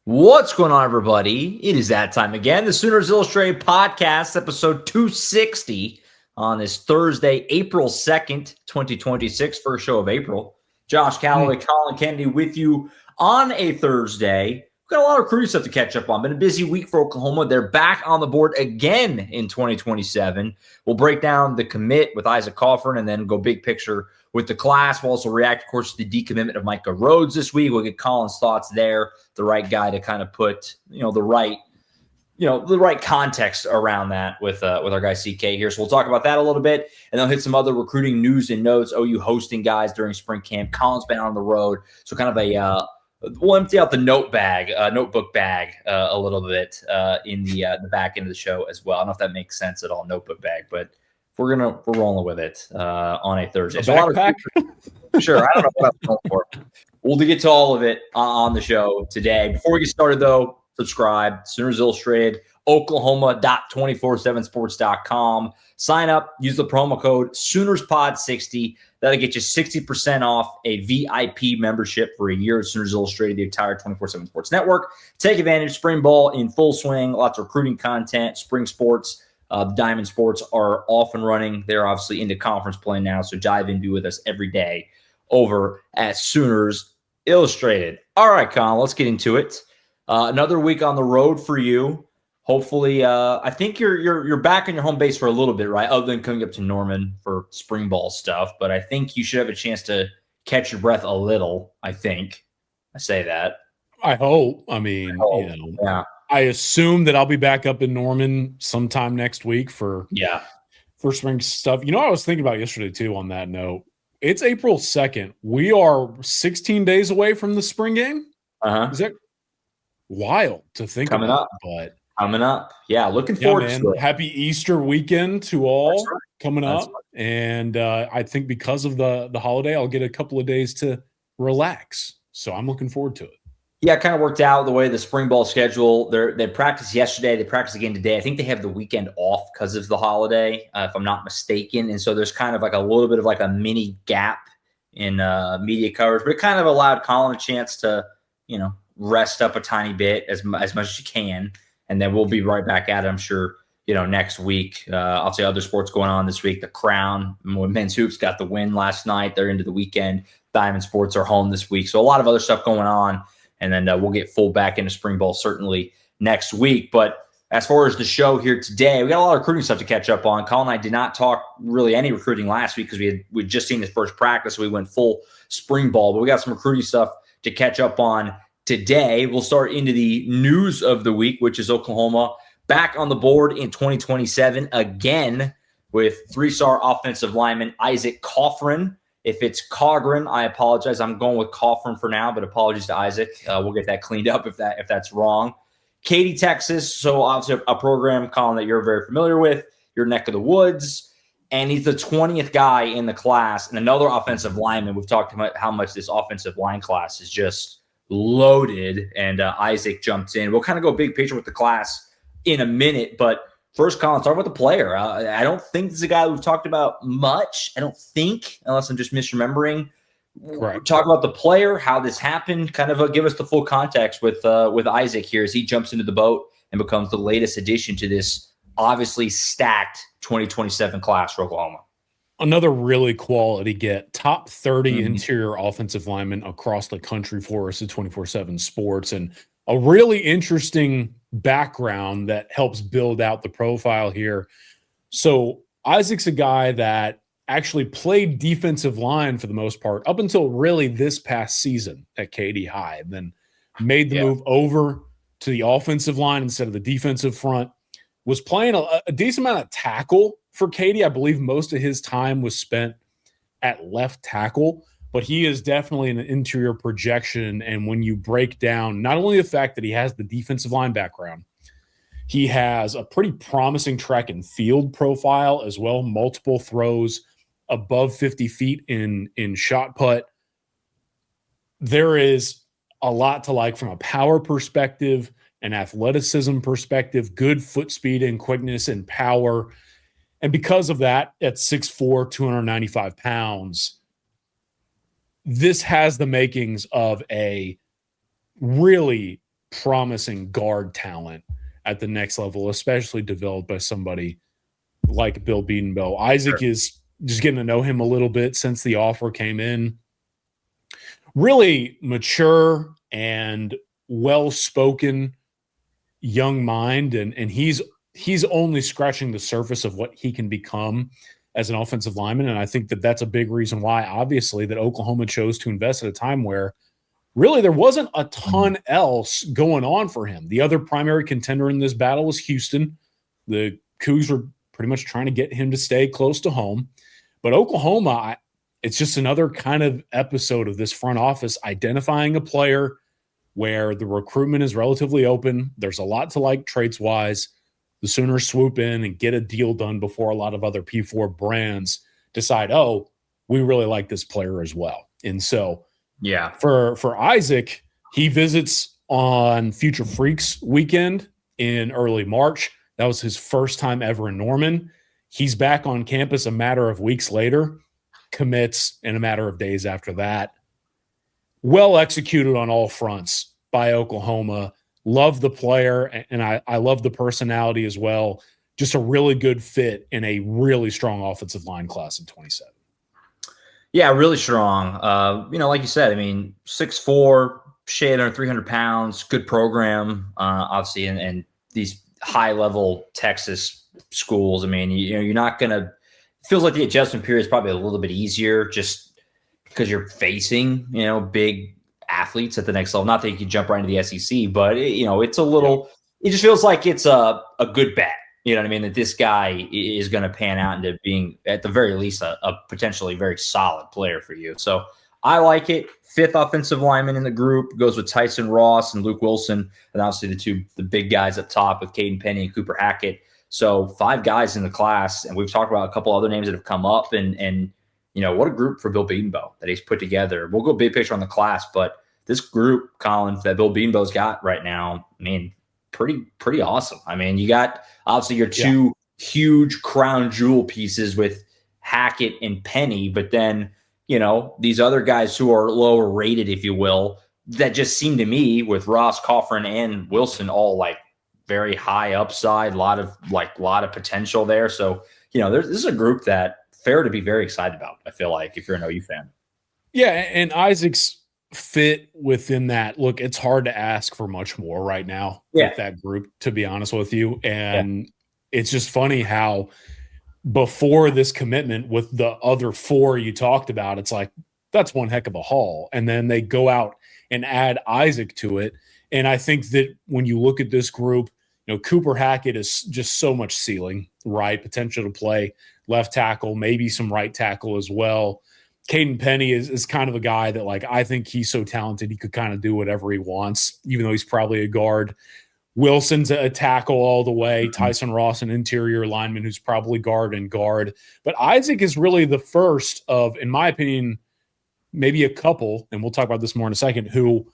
What's going on, everybody? It is that time again. The Sooners Illustrated Podcast, episode 260 on this Thursday, April 2nd, 2026, first show of April. Josh Callaway, Collin Kennedy with you on a Thursday. We've got a lot of recruiting stuff to catch up on. Been a busy week for Oklahoma. They're back on the board again in 2027. We'll break down the commit with Isaac Coughran and then go big picture with the class. We'll also react, of course, to the decommitment of Micah Rhodes this week. We'll get Collin's thoughts there, the right guy to kind of put, the right context around that with our guy CK here. So we'll talk about that a little bit, and then hit some other recruiting news and notes. OU hosting guys during spring camp. Collin's been on the road, so kind of we'll empty out the notebook bag a little bit in the back end of the show as well. I don't know if that makes sense at all, notebook bag, but we're rolling with it on a Thursday. So backpack? Sure, I don't know what I'm going for. We'll get to all of it on the show today. Before we get started, though, subscribe. Sooners Illustrated, Oklahoma.247sports.com. Sign up. Use the promo code SoonersPod60. That'll get you 60% off a VIP membership for a year at Sooners Illustrated, the entire 24/7 Sports Network. Take advantage. Spring ball in full swing. Lots of recruiting content. Spring sports. The Diamond Sports are off and running. They're obviously into conference play now, so dive in, be with us every day over at Sooners Illustrated. All right, Colin, let's get into it. Another week on the road for you. Hopefully, I think you're back on your home base for a little bit, right? Other than coming up to Norman for spring ball stuff, but I think you should have a chance to catch your breath a little. I think I say that. I hope. I mean, yeah. I assume that I'll be back up in Norman sometime next week for spring stuff. I was thinking about yesterday too. On that note, it's April 2nd. We are 16 days away from the spring game. Is that wild to think coming about? Up, but coming up, yeah, looking forward to it. Happy Easter weekend to all coming up, right. And I think because of the holiday, I'll get a couple of days to relax. So I'm looking forward to it. Yeah, it kind of worked out the way the spring ball schedule. They practiced yesterday. They practiced again today. I think they have the weekend off because of the holiday, if I'm not mistaken. And so there's kind of like a little bit of like a mini gap in media coverage, but it kind of allowed Collin a chance to, rest up a tiny bit as much as you can. And then we'll be right back at it, I'm sure, next week. Obviously, other sports going on this week. The Crown, men's hoops got the win last night. They're into the weekend. Diamond Sports are home this week. So a lot of other stuff going on. And then we'll get full back into spring ball certainly next week. But as far as the show here today, we got a lot of recruiting stuff to catch up on. Colin and I did not talk really any recruiting last week because we'd just seen the first practice. So we went full spring ball. But we got some recruiting stuff to catch up on today. We'll start into the news of the week, which is Oklahoma back on the board in 2027 again with three-star offensive lineman Isaac Coughran. If it's Coughran, I apologize. I'm going with Coughran for now, but apologies to Isaac. We'll get that cleaned up if that's wrong. Katy, Texas. So obviously a program, Colin, that you're very familiar with, your neck of the woods. And he's the 20th guy in the class and another offensive lineman. We've talked about how much this offensive line class is just loaded. And Isaac jumps in. We'll kind of go big picture with the class in a minute, but first, Collin, talk about the player. I don't think this is a guy we've talked about much. I don't think, unless I'm just misremembering. Right. Talk about the player, how this happened, kind of give us the full context with Isaac here as he jumps into the boat and becomes the latest addition to this obviously stacked 2027 class for Oklahoma. Another really quality get. Top 30 interior offensive lineman across the country for us at 24/7 Sports. And a really interesting background that helps build out the profile here. So Isaac's a guy that actually played defensive line for the most part up until really this past season at Katy High, then made the move over to the offensive line instead of the defensive front, was playing a decent amount of tackle for Katy. I believe most of his time was spent at left tackle, but he is definitely an interior projection. And when you break down not only the fact that he has the defensive line background, he has a pretty promising track and field profile as well, multiple throws above 50 feet in shot put. There is a lot to like from a power perspective, an athleticism perspective, good foot speed and quickness and power. And because of that, at 6'4", 295 pounds, this has the makings of a really promising guard talent at the next level, especially developed by somebody like Bill Bedenbaugh. Isaac is just getting to know him a little bit since the offer came in. Really mature and well-spoken young mind, and he's only scratching the surface of what he can become as an offensive lineman. And I think that that's a big reason why, obviously, that Oklahoma chose to invest at a time where really there wasn't a ton else going on for him. The other primary contender in this battle was Houston. The Cougs were pretty much trying to get him to stay close to home. But Oklahoma, it's just another kind of episode of this front office identifying a player where the recruitment is relatively open. There's a lot to like traits-wise. The Sooners swoop in and get a deal done before a lot of other P4 brands decide, oh, we really like this player as well. And so yeah, for Isaac, he visits on Future Freaks weekend in early March. That was his first time ever in Norman. He's back on campus a matter of weeks later, commits in a matter of days after that. Well executed on all fronts by Oklahoma. Love the player, and I love the personality as well. Just a really good fit in a really strong offensive line class in 27. Yeah, really strong. Like you said, I mean, 6'4", shade under 300 pounds, good program, obviously, and these high-level Texas schools. I mean, you're not going to – feels like the adjustment period is probably a little bit easier just because you're facing, big athletes at the next level. Not that you can jump right into the SEC, but, it's a little – it just feels like it's a good bet. You know what I mean? That this guy is going to pan out into being, at the very least, a potentially very solid player for you. So I like it. 5th offensive lineman in the group goes with Tyson Ross and Luke Wilson, and obviously the big guys up top with Caden Penny and Cooper Hackett. So 5 guys in the class, and we've talked about a couple other names that have come up, and what a group for Bill Bedenbaugh that he's put together. We'll go big picture on the class, but this group, Collin, that Bill Bedenbaugh's got right now, I mean, pretty awesome. I mean, you got obviously your 2 huge crown jewel pieces with Hackett and Penny, but then, these other guys who are lower rated, if you will, that just seem to me with Ross, Coughran, and Wilson all like very high upside, a lot of potential there. So, this is a group that fair to be very excited about, I feel like, if you're an OU fan. Yeah, and Isaac's fit within that. Look, it's hard to ask for much more right now with that group, to be honest with you. And it's just funny how before this commitment with the other 4 you talked about, it's like, that's one heck of a haul. And then they go out and add Isaac to it. And I think that when you look at this group, Cooper Hackett is just so much ceiling, right? Potential to play left tackle, maybe some right tackle as well. Caden Penny is kind of a guy that, like, I think he's so talented he could kind of do whatever he wants, even though he's probably a guard. Wilson's a tackle all the way. Mm-hmm. Tyson Ross, an interior lineman who's probably guard. But Isaac is really the first of, in my opinion, maybe a couple, and we'll talk about this more in a second, who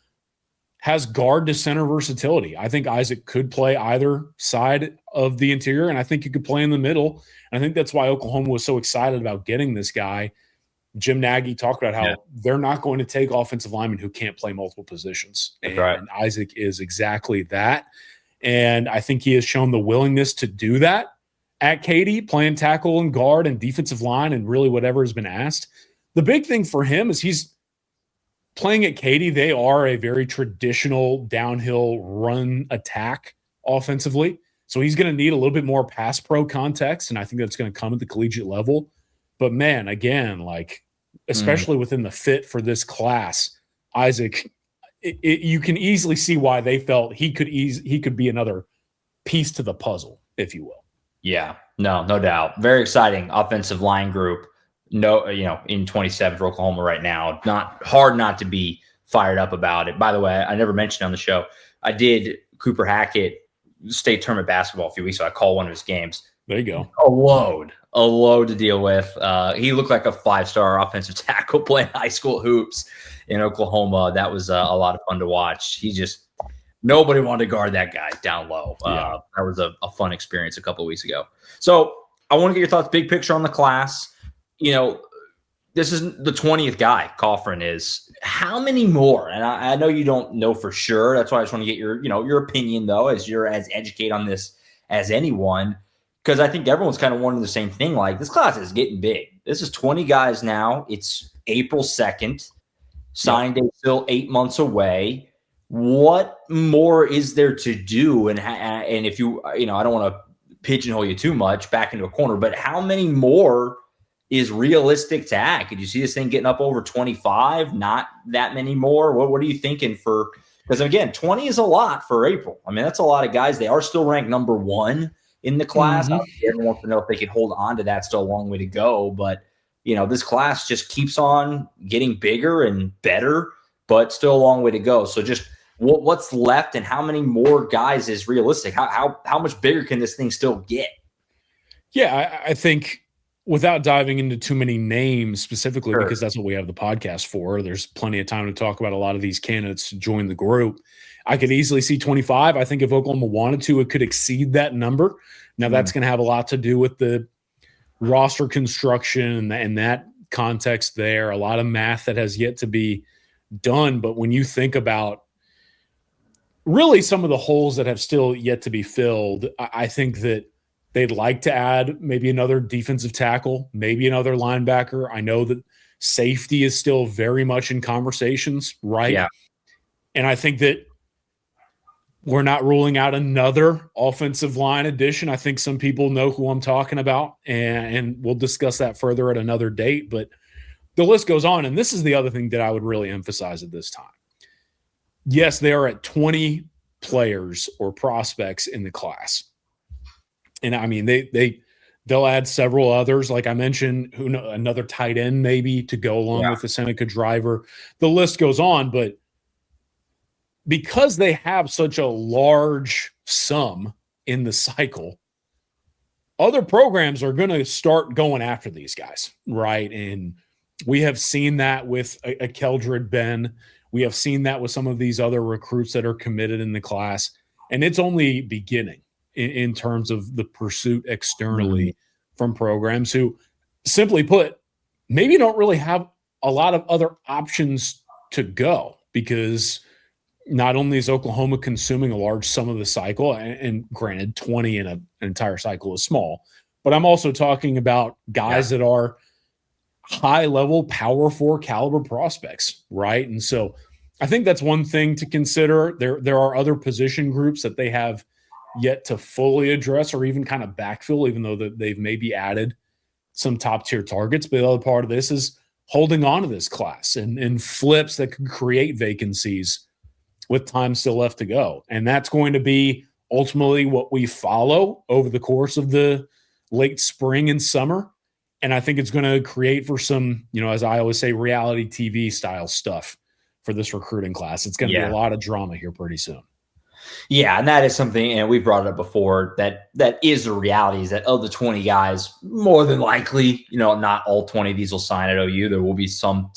has guard to center versatility. I think Isaac could play either side of the interior, and I think he could play in the middle. And I think that's why Oklahoma was so excited about getting this guy. Jim Nagy talked about how they're not going to take offensive linemen who can't play multiple positions. And Isaac is exactly that. And I think he has shown the willingness to do that at Katy, playing tackle and guard and defensive line and really whatever has been asked. The big thing for him is he's playing at Katy. They are a very traditional downhill run attack offensively. So he's going to need a little bit more pass pro context, and I think that's going to come at the collegiate level. But, man, again, like, especially within the fit for this class, Isaac, you can easily see why they felt he could be another piece to the puzzle, if you will. Yeah, no doubt. Very exciting offensive line group. No, in 27 for Oklahoma right now. Not hard not to be fired up about it. By the way, I never mentioned on the show, I did Cooper Hackett state tournament basketball a few weeks ago. I called one of his games. There you go. A load to deal with. He looked like a 5-star offensive tackle playing high school hoops in Oklahoma. That was a lot of fun to watch. Nobody wanted to guard that guy down low. That was a fun experience a couple of weeks ago. So I want to get your thoughts, big picture on the class. this is the 20th guy, Coughran is. How many more? And I know you don't know for sure. That's why I just want to get your opinion, though, as you're as educated on this as anyone. Because I think everyone's kind of wondering the same thing. Like, this class is getting big. This is 20 guys now. It's April 2nd. Signing day still 8 months away. What more is there to do? And if you I don't want to pigeonhole you too much back into a corner, but how many more is realistic to add? Could you see this thing getting up over 25? Not that many more? What are you thinking for? Because again, 20 is a lot for April. I mean, that's a lot of guys. They are still ranked number 1 in the class. Everyone wants to know if they can hold on to that. Still a long way to go, but this class just keeps on getting bigger and better, but still a long way to go. So just what's left and how many more guys is realistic? How much bigger can this thing still get? Yeah, I think without diving into too many names specifically, because that's what we have the podcast for, there's plenty of time to talk about a lot of these candidates to join the group. I could easily see 25. I think if Oklahoma wanted to, it could exceed that number. Now, that's going to have a lot to do with the roster construction and that context there, a lot of math that has yet to be done. But when you think about really some of the holes that have still yet to be filled, I think that they'd like to add maybe another defensive tackle, maybe another linebacker. I know that safety is still very much in conversations, right? Yeah. And I think that we're not ruling out another offensive line addition. I think some people know who I'm talking about, and we'll discuss that further at another date. But the list goes on, and this is the other thing that I would really emphasize at this time. Yes, they are at 20 players or prospects in the class. And, I mean, they'll add several others. Like I mentioned, another tight end maybe to go along with the Seneca driver. The list goes on, but because they have such a large sum in the cycle, other programs are going to start going after these guys, right? And we have seen that with a Keldred Ben. We have seen that with some of these other recruits that are committed in the class. And it's only beginning in terms of the pursuit externally from programs who, simply put, maybe don't really have a lot of other options to go, because – not only is Oklahoma consuming a large sum of the cycle, and granted, 20 in an entire cycle is small, but I'm also talking about guys that are high-level Power 4 caliber prospects, right? And so I think that's one thing to consider. There are other position groups that they have yet to fully address or even kind of backfill, even though they've maybe added some top-tier targets. But the other part of this is holding on to this class and flips that could create vacancies with time still left to go. And that's going to be ultimately what we follow over the course of the late spring and summer. And I think it's going to create for some, as I always say, reality TV style stuff for this recruiting class. It's going to be a lot of drama here pretty soon. Yeah, and that is something, and we've brought it up before, that is the reality, is that of the 20 guys, more than likely, not all 20 of these will sign at OU. There will be someone,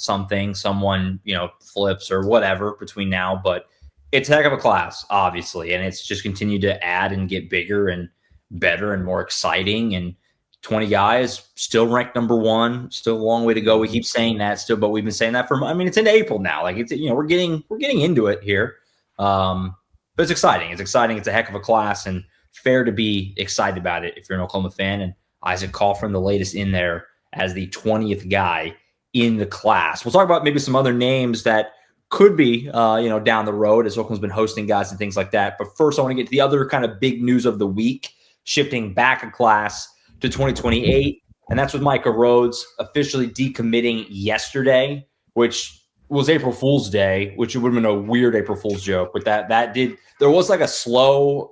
flips or whatever between now, but it's a heck of a class, obviously, and it's just continued to add and get bigger and better and more exciting. And 20 guys still ranked number 1, still a long way to go. We keep saying that still, but we've been saying that it's into April now. Like it's, we're getting into it here. But it's exciting. It's exciting. It's a heck of a class, and fair to be excited about it if you're an Oklahoma fan. And Isaac Coughran, the latest in there as the 20th guy in the class. We'll talk about maybe some other names that could be, down the road, as Oklahoma's been hosting guys and things like that. But first, I want to get to the other kind of big news of the week, shifting back a class to 2028. And that's with Micah Rhodes officially decommitting yesterday, which was April Fool's Day, which would have been a weird April Fool's joke. But there was like I saw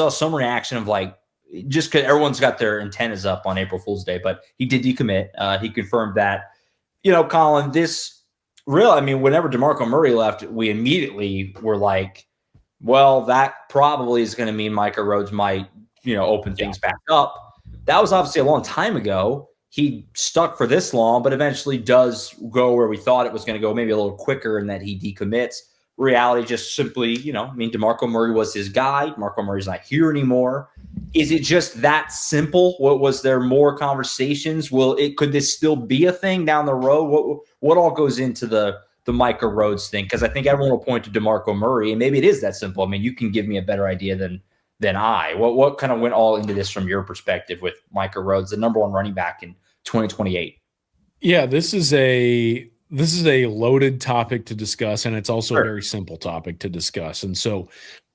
some reaction of like, just because everyone's got their antennas up on April Fool's Day, but he did decommit. He confirmed that, Collin, whenever DeMarco Murray left, we immediately were like, well, that probably is going to mean Micah Rhodes might, open things back up. That was obviously a long time ago. He stuck for this long, but eventually does go where we thought it was going to go, maybe a little quicker, and that he decommits. Reality just simply, DeMarco Murray was his guy. DeMarco Murray's not here anymore. Is it just that simple? What was there more conversations? Could this still be a thing down the road? What all goes into the Micah Rhodes thing? Because I think everyone will point to DeMarco Murray, and maybe it is that simple. I mean, you can give me a better idea than I. What kind of went all into this from your perspective with Micah Rhodes, the number one running back in 2028? Yeah, this is a loaded topic to discuss, and it's also a very simple topic to discuss. And so,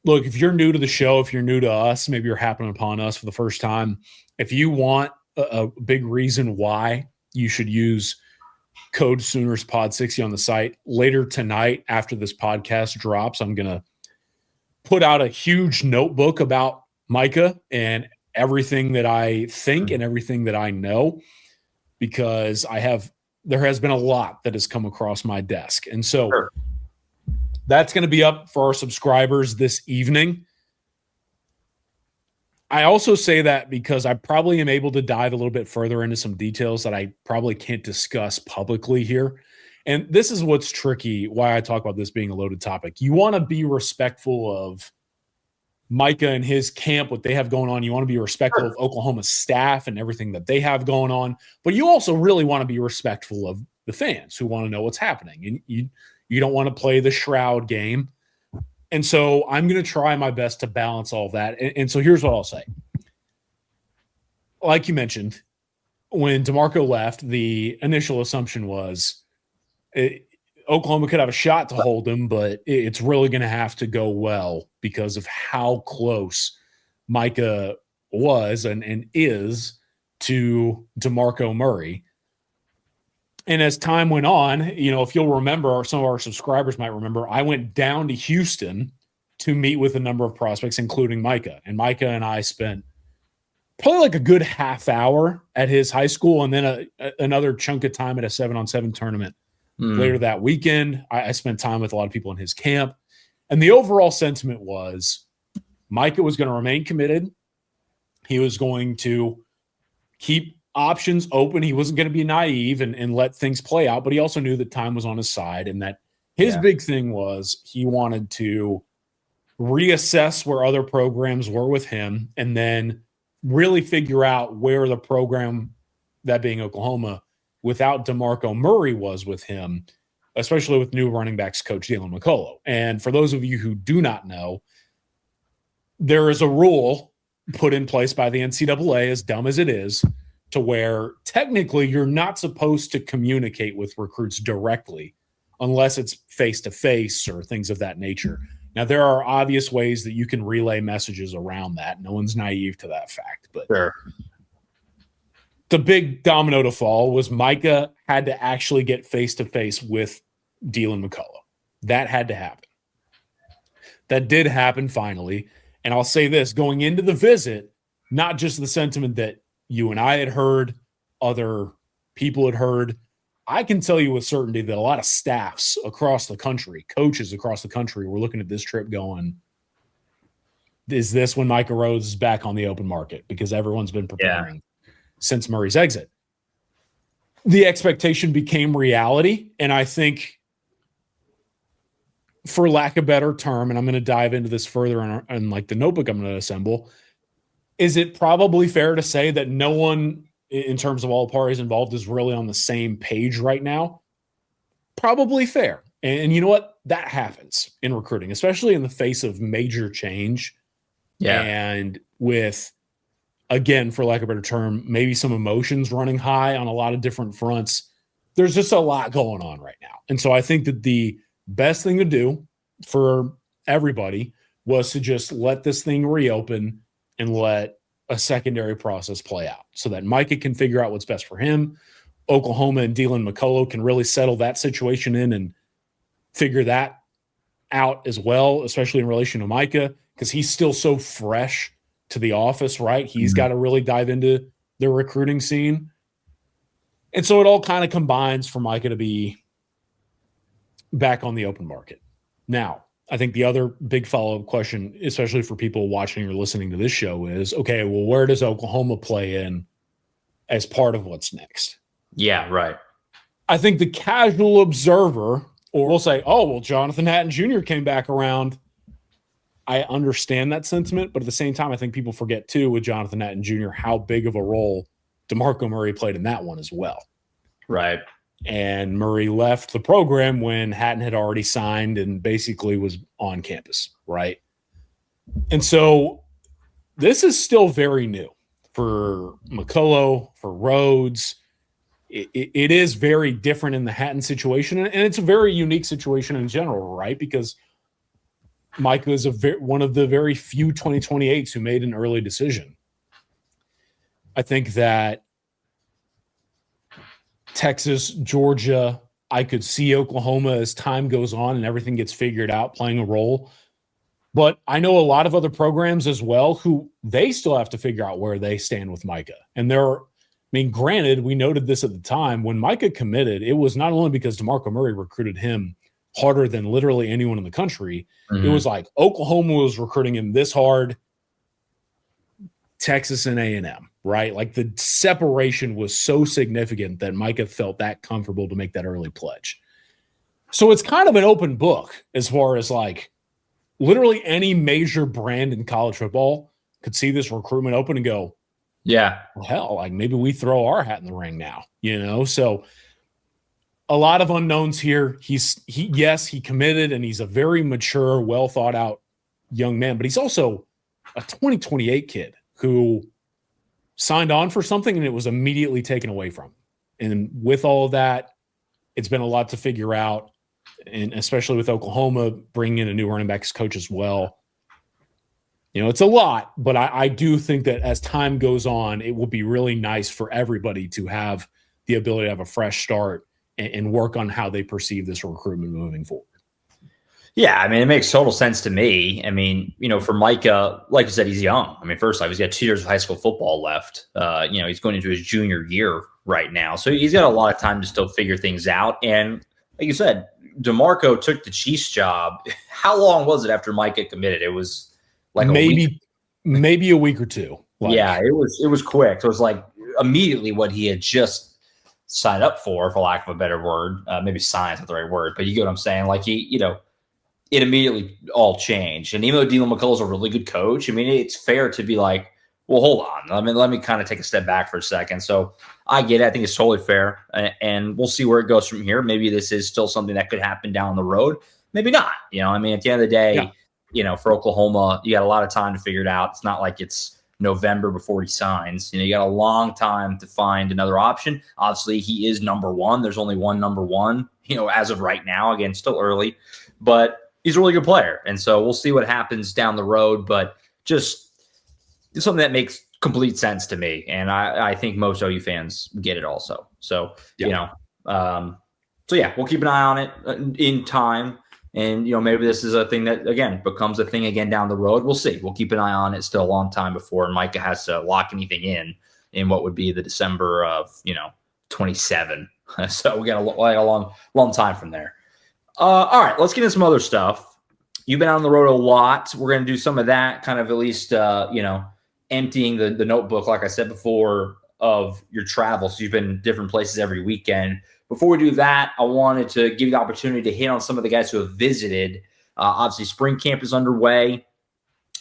look, if you're new to the show, if you're new to us, maybe you're happening upon us for the first time, if you want a big reason why you should use code SoonersPod60 on the site, later tonight after this podcast drops, I'm going to put out a huge notebook about Micah and everything that I think and everything that I know, because there has been a lot that has come across my desk. And so that's going to be up for our subscribers this evening. I also say that because I probably am able to dive a little bit further into some details that I probably can't discuss publicly here. And this is what's tricky, why I talk about this being a loaded topic. You want to be respectful of Micah and his camp, what they have going on. You want to be respectful of Oklahoma's staff and everything that they have going on. But you also really want to be respectful of the fans who want to know what's happening. And you don't want to play the shroud game. And so I'm going to try my best to balance all of that. And so here's what I'll say. Like you mentioned, when DeMarco left, the initial assumption was Oklahoma could have a shot to hold him, but it's really going to have to go well because of how close Micah was and is to DeMarco Murray. And as time went on, if you'll remember, or some of our subscribers might remember, I went down to Houston to meet with a number of prospects, including Micah. And Micah and I spent probably like a good half hour at his high school, and then another chunk of time at a 7-on-7 tournament later that weekend. I spent time with a lot of people in his camp. And the overall sentiment was Micah was going to remain committed. He was going to keep options open. He wasn't going to be naive and let things play out, but he also knew that time was on his side, and that his big thing was he wanted to reassess where other programs were with him and then really figure out where the program, that being Oklahoma, without DeMarco Murray was with him, especially with new running backs coach Dylan McCullough. And for those of you who do not know, there is a rule put in place by the NCAA, as dumb as it is, to where technically you're not supposed to communicate with recruits directly unless it's face-to-face or things of that nature. Now, there are obvious ways that you can relay messages around that. No one's naive to that fact. But the big domino to fall was Micah had to actually get face-to-face with Dylan McCullough. That had to happen. That did happen finally. And I'll say this, going into the visit, not just the sentiment that you and I had heard, other people had heard. I can tell you with certainty that a lot of staffs across the country, coaches across the country, were looking at this trip going, is this when Micah Rhodes is back on the open market? Because everyone's been preparing since Murray's exit. The expectation became reality, and I think, for lack of a better term, and I'm going to dive into this further in like the notebook I'm going to assemble, is it probably fair to say that no one, in terms of all parties involved, is really on the same page right now? Probably fair. And you know what? That happens in recruiting, especially in the face of major change. Yeah. And with, again, for lack of a better term, maybe some emotions running high on a lot of different fronts. There's just a lot going on right now. And so I think that the best thing to do for everybody was to just let this thing reopen and let a secondary process play out so that Micah can figure out what's best for him. Oklahoma and Dylan McCullough can really settle that situation in and figure that out as well, especially in relation to Micah, because he's still so fresh to the office, right? He's got to really dive into the recruiting scene. And so it all kind of combines for Micah to be back on the open market. Now, I think the other big follow-up question, especially for people watching or listening to this show, is, okay, well, where does Oklahoma play in as part of what's next? Yeah, right. I think the casual observer will say, oh, well, Jonathan Hatton Jr. came back around. I understand that sentiment, but at the same time, I think people forget too with Jonathan Hatton Jr. how big of a role DeMarco Murray played in that one as well. Right. And Murray left the program when Hatton had already signed and basically was on campus, right? And so this is still very new for McCullough, for Rhodes. It is very different in the Hatton situation, and it's a very unique situation in general, right? Because Micah is one of the very few 2028s who made an early decision. I think that Texas, Georgia, I could see Oklahoma as time goes on and everything gets figured out playing a role. But I know a lot of other programs as well who they still have to figure out where they stand with Micah. And granted, we noted this at the time. When Micah committed, it was not only because DeMarco Murray recruited him harder than literally anyone in the country. Mm-hmm. It was like Oklahoma was recruiting him this hard, Texas and A&M, right? Like the separation was so significant that Micah felt that comfortable to make that early pledge. So it's kind of an open book as far as like literally any major brand in college football could see this recruitment open and go, yeah, well, hell, like maybe we throw our hat in the ring now, So a lot of unknowns here. He committed and he's a very mature, well thought out young man, but he's also a 2028 kid who signed on for something and it was immediately taken away from him. And with all of that, it's been a lot to figure out, and especially with Oklahoma bringing in a new running backs coach as well. It's a lot, but I do think that as time goes on, it will be really nice for everybody to have the ability to have a fresh start and work on how they perceive this recruitment moving forward. Yeah, I mean, it makes total sense to me. I mean, for Micah, like you said, he's young. I mean, first off, he's got 2 years of high school football left. He's going into his junior year right now. So he's got a lot of time to still figure things out. And like you said, DeMarco took the Chiefs job. How long was it after Micah committed? It was like maybe a week or two. Yeah, it was quick. So it was like immediately what he had just signed up for lack of a better word. Maybe sign's not the right word, but you get what I'm saying? Like it immediately all changed. And even though Dylan McCullough's a really good coach, I mean, it's fair to be like, well, hold on. Let me kind of take a step back for a second. So I get it. I think it's totally fair. And we'll see where it goes from here. Maybe this is still something that could happen down the road. Maybe not. At the end of the day, for Oklahoma, you got a lot of time to figure it out. It's not like it's November before he signs. You got a long time to find another option. Obviously, he is number one. There's only one number one, as of right now. Again, still early. But he's a really good player. And so we'll see what happens down the road. But just something that makes complete sense to me. And I think most OU fans get it also. So, we'll keep an eye on it in time. And, maybe this is a thing that, again, becomes a thing again down the road. We'll see. We'll keep an eye on it. Still a long time before Micah has to lock anything in what would be the December of, 27. So we got a long time from there. All right, let's get into some other stuff. You've been on the road a lot. We're going to do some of that, kind of at least, emptying the notebook, like I said before, of your travels. You've been different places every weekend. Before we do that, I wanted to give you the opportunity to hit on some of the guys who have visited. Obviously, spring camp is underway.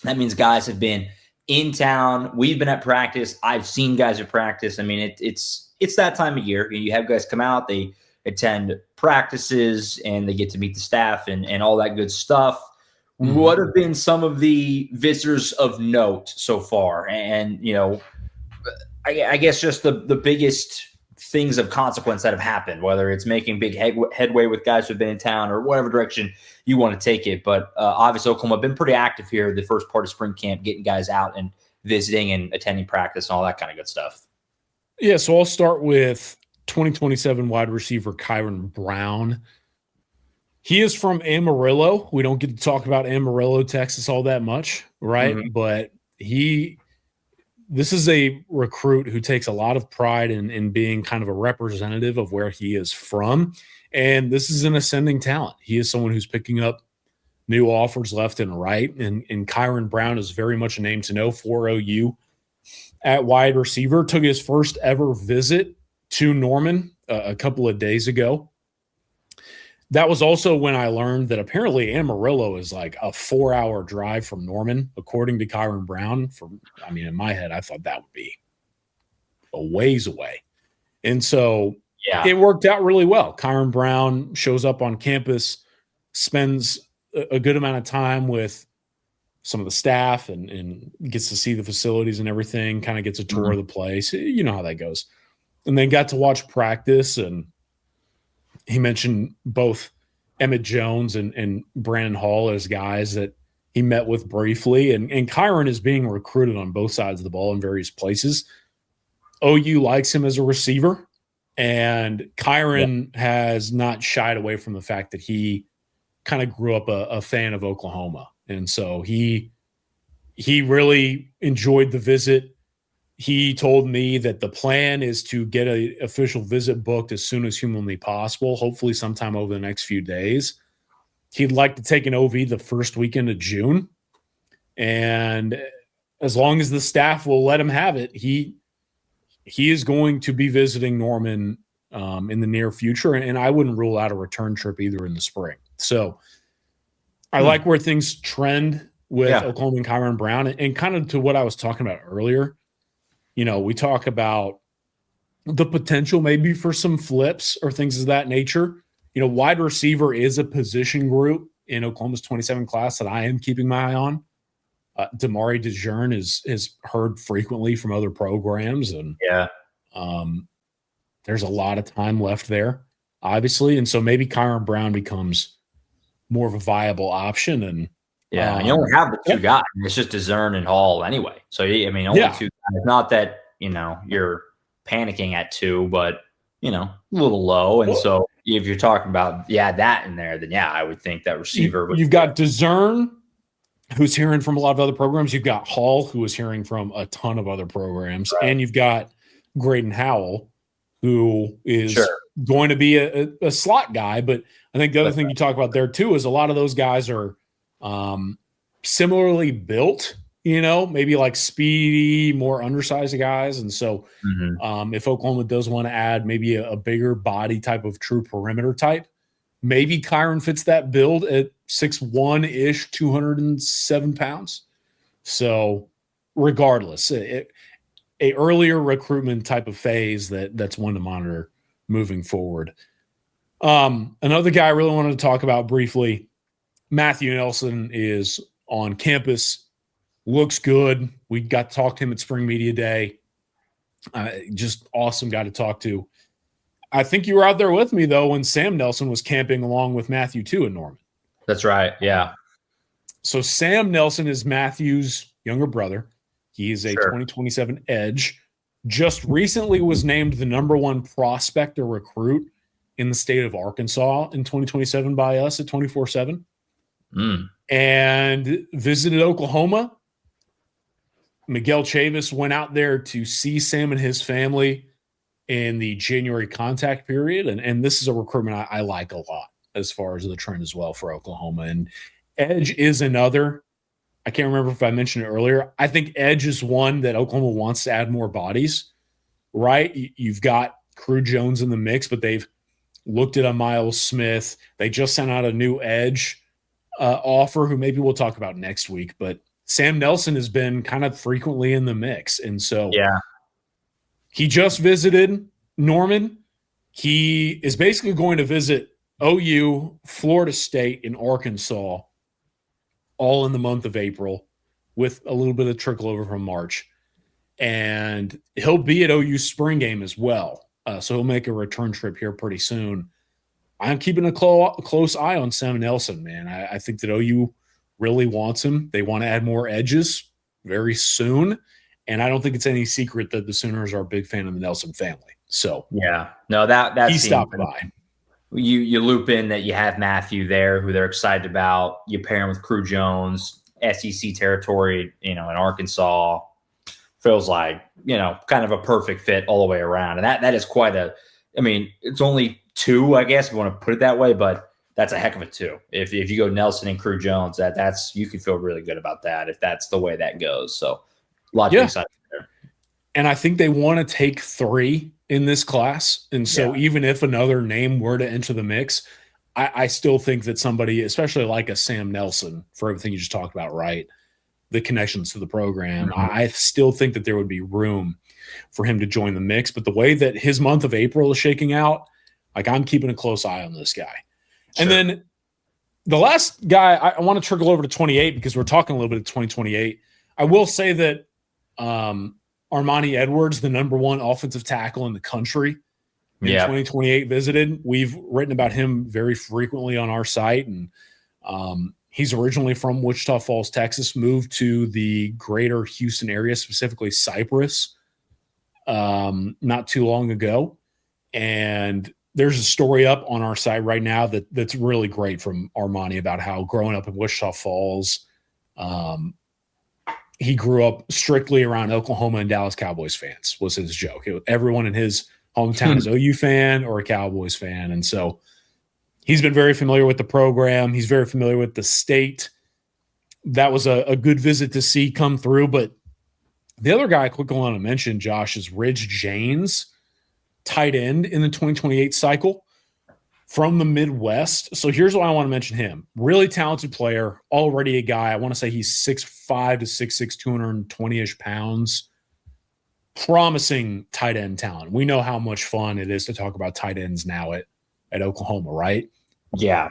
That means guys have been in town. We've been at practice. I've seen guys at practice. I mean, it's that time of year. You have guys come out, they attend practices, and they get to meet the staff and all that good stuff. Mm-hmm. What have been some of the visitors of note so far? And, I guess just the biggest things of consequence that have happened, whether it's making big headway with guys who have been in town or whatever direction you want to take it. But obviously Oklahoma have been pretty active here the first part of spring camp, getting guys out and visiting and attending practice and all that kind of good stuff. Yeah, so I'll start with 2027 wide receiver Kyron Brown. He is from Amarillo. We don't get to talk about Amarillo, Texas all that much, right? Mm-hmm. But this is a recruit who takes a lot of pride in being kind of a representative of where he is from. And this is an ascending talent. He is someone who's picking up new offers left and right. And Kyron Brown is very much a name to know for OU at wide receiver. Took his first ever visit to Norman a couple of days ago. That was also when I learned that apparently Amarillo is like a 4-hour drive from Norman, according to Kyron Brown. In my head, I thought that would be a ways away. And so it worked out really well. Kyron Brown shows up on campus, spends a good amount of time with some of the staff and gets to see the facilities and everything, kind of gets a tour of the place. You know how that goes. And then got to watch practice, and he mentioned both Emmett Jones and Brandon Hall as guys that he met with briefly. And Kyron is being recruited on both sides of the ball in various places. OU likes him as a receiver, and Kyron has not shied away from the fact that he kind of grew up a fan of Oklahoma. And so he really enjoyed the visit. He told me that the plan is to get an official visit booked as soon as humanly possible, hopefully sometime over the next few days. He'd like to take an OV the first weekend of June. And as long as the staff will let him have it, he is going to be visiting Norman in the near future. And I wouldn't rule out a return trip either in the spring. So I like where things trend with Oklahoma and Kyron Brown. And kind of to what I was talking about earlier, we talk about the potential maybe for some flips or things of that nature. Wide receiver is a position group in Oklahoma's 27 class that I am keeping my eye on. Damari DeJean is heard frequently from other programs, and there's a lot of time left there, obviously. And so maybe Kyron Brown becomes more of a viable option. And you only have the two guys. It's just DeJean and Hall anyway. So only two guys. Not that you're panicking at two, but a little low. And so if you're talking about that in there, then I would think that receiver. You've got DeJean, who's hearing from a lot of other programs. You've got Hall, who is hearing from a ton of other programs, and you've got Graydon Howell, who is going to be a slot guy. But I think the other thing you talk about there too is a lot of those guys are similarly built, maybe like speedy, more undersized guys. And so if Oklahoma does want to add maybe a bigger body type of true perimeter type, maybe Kyron fits that build at 6'1"-ish, 207 pounds. So regardless, a earlier recruitment type of phase that's one to monitor moving forward. Another guy I really wanted to talk about briefly, Matthew Nelson, is on campus. Looks good. We got to talk to him at Spring Media Day. Just awesome guy to talk to. I think you were out there with me, though, when Sam Nelson was camping along with Matthew, too, in Norman. That's right, yeah. So Sam Nelson is Matthew's younger brother. He is a 2027 Edge. Just recently was named the #1 prospect or recruit in the state of Arkansas in 2027 by us at 24/7. And visited Oklahoma. Miguel Chavis went out there to see Sam and his family in the January contact period. And this is a recruitment I like a lot as far as the trend as well for Oklahoma. And Edge is another. I can't remember if I mentioned it earlier. I think Edge is one that Oklahoma wants to add more bodies, right? You've got Crew Jones in the mix, but they've looked at a Miles Smith. They just sent out a new Edge offer, who maybe we'll talk about next week. But Sam Nelson has been kind of frequently in the mix. And so he just visited Norman. He is basically going to visit OU, Florida State, and Arkansas all in the month of April, with a little bit of trickle over from March. And he'll be at OU spring game as well. So he'll make a return trip here pretty soon. I'm keeping a close eye on Sam Nelson, man. I think that OU really wants him. They want to add more edges very soon. And I don't think it's any secret that the Sooners are a big fan of the Nelson family. So that he stopped by. You loop in that you have Matthew there, who they're excited about. You pair him with Crew Jones, SEC territory, in Arkansas. Feels like, kind of a perfect fit all the way around. And that is quite it's only two, I guess, if you want to put it that way, but that's a heck of a two. If you go Nelson and Crew Jones, that's you can feel really good about that if that's the way that goes. So a lot to be excited there. And I think they want to take 3 in this class. And so even if another name were to enter the mix, I still think that somebody, especially like a Sam Nelson, for everything you just talked about, right? The connections to the program, I still think that there would be room for him to join the mix. But the way that his month of April is shaking out, like I'm keeping a close eye on this guy. Sure. And then the last guy, I want to trickle over to 28 because we're talking a little bit of 2028. I will say that Armani Edwards, the #1 offensive tackle in the country, in 2028 visited. We've written about him very frequently on our site, and he's originally from Wichita Falls, Texas, moved to the greater Houston area, specifically Cypress, not too long ago. And there's a story up on our site right now that's really great from Armani about how growing up in Wichita Falls, he grew up strictly around Oklahoma and Dallas Cowboys fans was his joke. Everyone in his hometown is OU fan or a Cowboys fan. And so he's been very familiar with the program. He's very familiar with the state. That was a good visit to see come through. But the other guy I quickly want to mention, Josh, is Ridge Janes, tight end in the 2028 cycle from the Midwest. So here's why I want to mention him. Really talented player, already a guy. I want to say he's 6'5" to 6'6", 220-ish pounds. Promising tight end talent. We know how much fun it is to talk about tight ends now at Oklahoma, right? Yeah.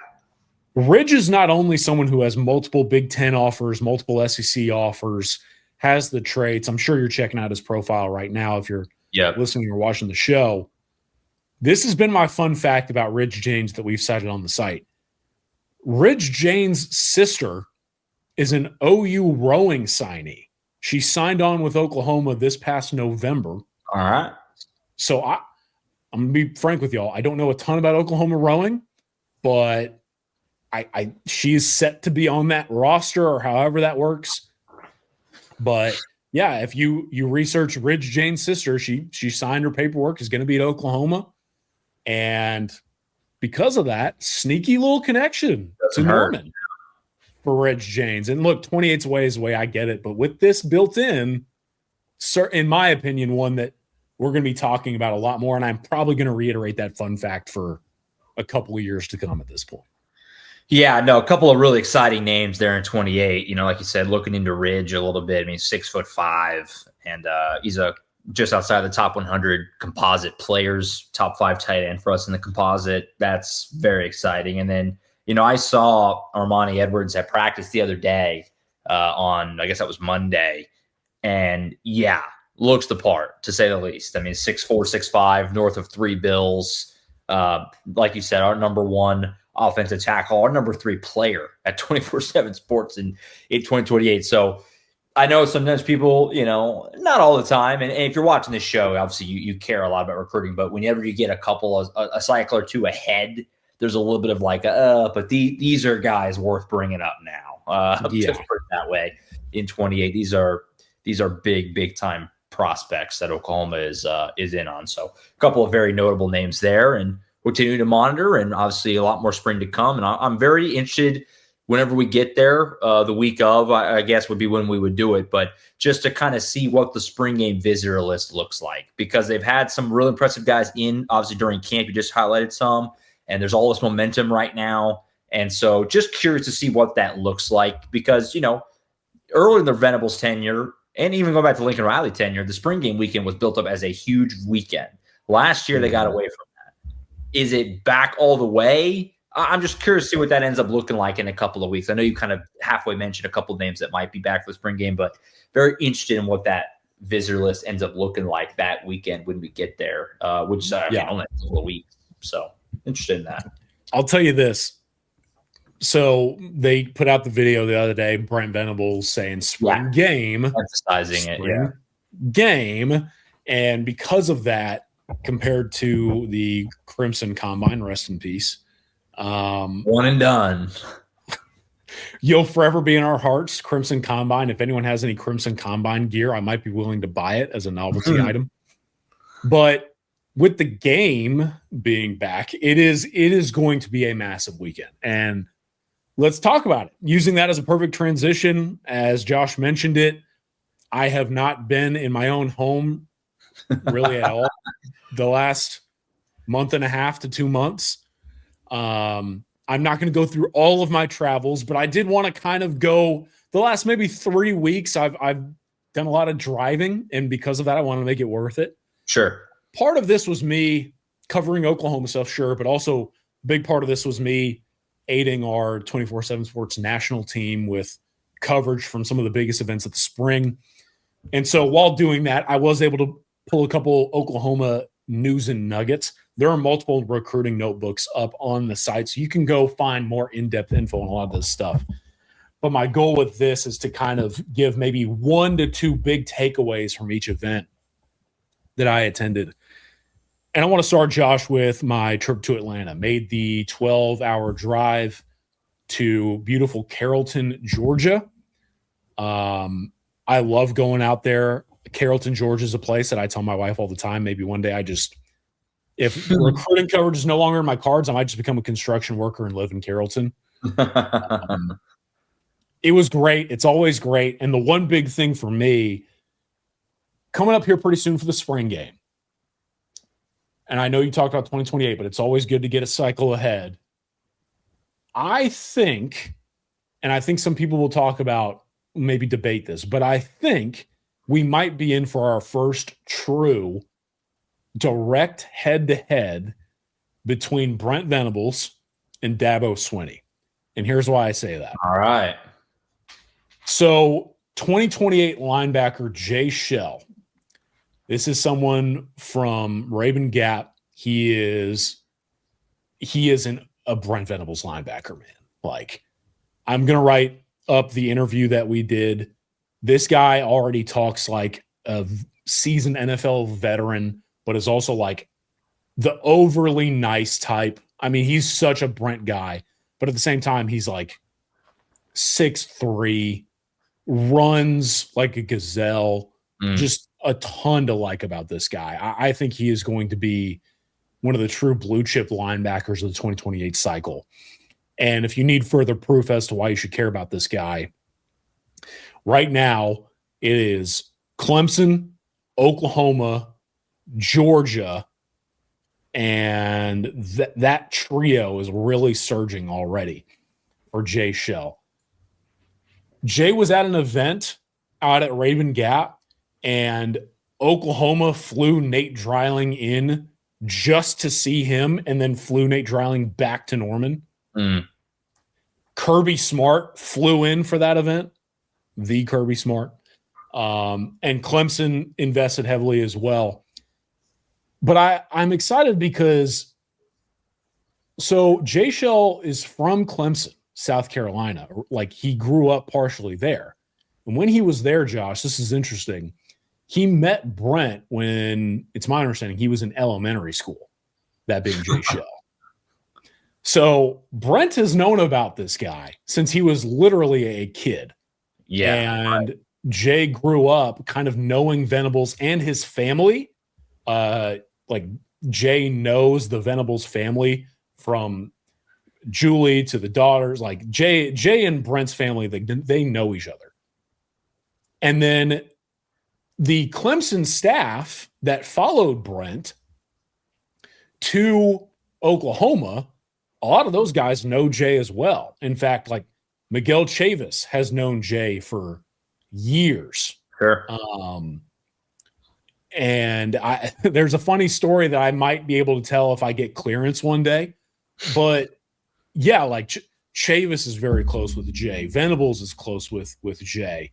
Ridge is not only someone who has multiple Big Ten offers, multiple SEC offers, has the traits. I'm sure you're checking out his profile right now if you're listening or watching the show. This has been my fun fact about Ridge Janes that we've cited on the site. Ridge Janes' sister is an OU rowing signee. She signed on with Oklahoma this past November. All right. So I'm going to be frank with y'all. I don't know a ton about Oklahoma rowing, but she's set to be on that roster or however that works. But yeah, if you research Ridge Janes' sister, she signed her paperwork, is going to be at Oklahoma. And because of that, sneaky little connection to Norman for Ridge Janes. And look, 28's away is the way I get it. But with this built in my opinion, one that we're going to be talking about a lot more. And I'm probably going to reiterate that fun fact for a couple of years to come at this point. Yeah, no, a couple of really exciting names there in 28. You know, like you said, looking into Ridge a little bit. I mean, 6'5", and he's just outside the top 100 composite players, top 5 tight end for us in the composite. That's very exciting. And then, you know, I saw Armani Edwards at practice the other day on, I guess that was Monday. And yeah, looks the part, to say the least. I mean, 6'4", 6'5", north of 3 bills. Like you said, our #1 offensive tackle, our #3 player at 24/7 Sports in 2028. So I know sometimes people, you know, not all the time. And if you're watching this show, obviously you care a lot about recruiting, but whenever you get a cycle or two ahead, there's a little bit of like, but these are guys worth bringing up now. Just put it that way. In 28, these are big time prospects that Oklahoma is in on. So a couple of very notable names there, and we'll continue to monitor, and obviously a lot more spring to come. And I'm very interested whenever we get there, the week of, I guess would be when we would do it, but just to kind of see what the spring game visitor list looks like, because they've had some really impressive guys in, obviously during camp. You just highlighted some, and there's all this momentum right now. And so just curious to see what that looks like, because, you know, early in the Venables tenure, and even going back to Lincoln Riley tenure, the spring game weekend was built up as a huge weekend. Last year, they got away from that. Is it back all the way? I'm just curious to see what that ends up looking like in a couple of weeks. I know you kind of halfway mentioned a couple of names that might be back for the spring game, but very interested in what that visitor list ends up looking like that weekend when we get there, which is only a couple of weeks. So interested in that. I'll tell you this. So they put out the video the other day, Brent Venables saying spring game. Emphasizing it, game. And because of that, compared to the Crimson Combine, rest in peace. One and done. You'll forever be in our hearts, Crimson Combine. If anyone has any Crimson Combine gear, I might be willing to buy it as a novelty item. But with the game being back, it is going to be a massive weekend. And let's talk about it. Using that as a perfect transition, as Josh mentioned it, I have not been in my own home really at all the last month and a half to 2 months. I'm not going to go through all of my travels, but I did want to kind of go the last maybe 3 weeks. I've done a lot of driving, and because of that, I want to make it worth it. Sure. Part of this was me covering Oklahoma stuff, sure, but also a big part of this was me aiding our 24/7 Sports national team with coverage from some of the biggest events of the spring. And so while doing that, I was able to pull a couple Oklahoma news and nuggets. There are multiple recruiting notebooks up on the site, so you can go find more in-depth info on a lot of this stuff. But my goal with this is to kind of give maybe 1 to 2 big takeaways from each event that I attended. And I want to start, Josh, with my trip to Atlanta. Made the 12-hour drive to beautiful Carrollton, Georgia. I love going out there. Carrollton, Georgia is a place that I tell my wife all the time. Maybe one day if recruiting coverage is no longer in my cards, I might just become a construction worker and live in Carrollton. It was great. It's always great. And the one big thing for me, coming up here pretty soon for the spring game, and I know you talked about 2028, but it's always good to get a cycle ahead. I think some people will talk about, maybe debate this, but I think we might be in for our first true direct head-to-head between Brent Venables and Dabo Swinney. And here's why I say that. All right. So 2028 linebacker Jay Shell. This is someone from Raven Gap. He is a Brent Venables linebacker, man. Like, I'm going to write up the interview that we did. This guy already talks like a seasoned NFL veteran, but is also like the overly nice type. I mean, he's such a Brent guy, but at the same time, he's like 6'3", runs like a gazelle. Just a ton to like about this guy. I think he is going to be one of the true blue chip linebackers of the 2028 cycle. And if you need further proof as to why you should care about this guy, right now it is Clemson, Oklahoma, Georgia, and that trio is really surging already for Jay Shell. Jay was at an event out at Raven Gap, and Oklahoma flew Nate Dreiling in just to see him, and then flew Nate Dreiling back to Norman. Kirby Smart flew in for that event, the Kirby Smart. And Clemson invested heavily as well. But I'm excited because Jay Shell is from Clemson, South Carolina. Like, he grew up partially there. And when he was there, Josh, this is interesting. He met Brent when, it's my understanding, he was in elementary school, that being Jay Shell. So Brent has known about this guy since he was literally a kid. Yeah. And Jay grew up kind of knowing Venables and his family. Like, Jay knows the Venables family from Julie to the daughters. Like, Jay and Brent's family, they know each other. And then the Clemson staff that followed Brent to Oklahoma, a lot of those guys know Jay as well. In fact, like, Miguel Chavis has known Jay for years. Sure. And there's a funny story that I might be able to tell if I get clearance one day. But yeah, like, Chavis is very close with Jay. Venables is close with Jay.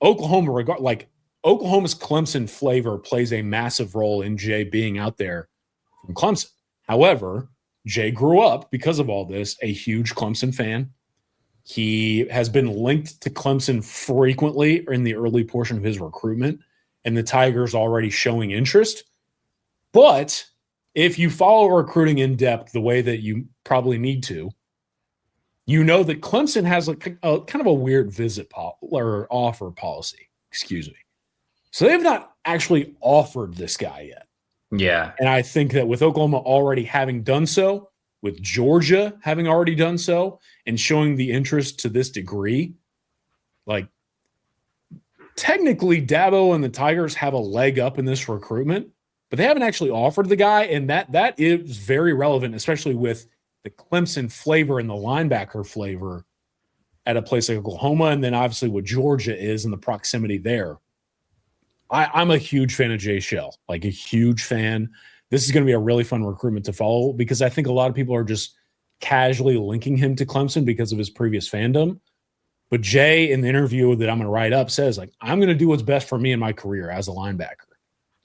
Oklahoma's Clemson flavor plays a massive role in Jay being out there from Clemson. However, Jay grew up, because of all this, a huge Clemson fan. He has been linked to Clemson frequently in the early portion of his recruitment, and the Tigers already showing interest. But if you follow recruiting in depth the way that you probably need to, you know that Clemson has a kind of a weird or offer policy. Excuse me. So they have not actually offered this guy yet. Yeah. And I think that with Oklahoma already having done so, with Georgia having already done so, and showing the interest to this degree, like, technically Dabo and the Tigers have a leg up in this recruitment, but they haven't actually offered the guy. And that is very relevant, especially with the Clemson flavor and the linebacker flavor at a place like Oklahoma, and then obviously what Georgia is and the proximity there. I'm a huge fan of Jay Shell, like a huge fan. This is going to be a really fun recruitment to follow because I think a lot of people are just casually linking him to Clemson because of his previous fandom. But Jay, in the interview that I'm going to write up, says, like, I'm going to do what's best for me in my career as a linebacker.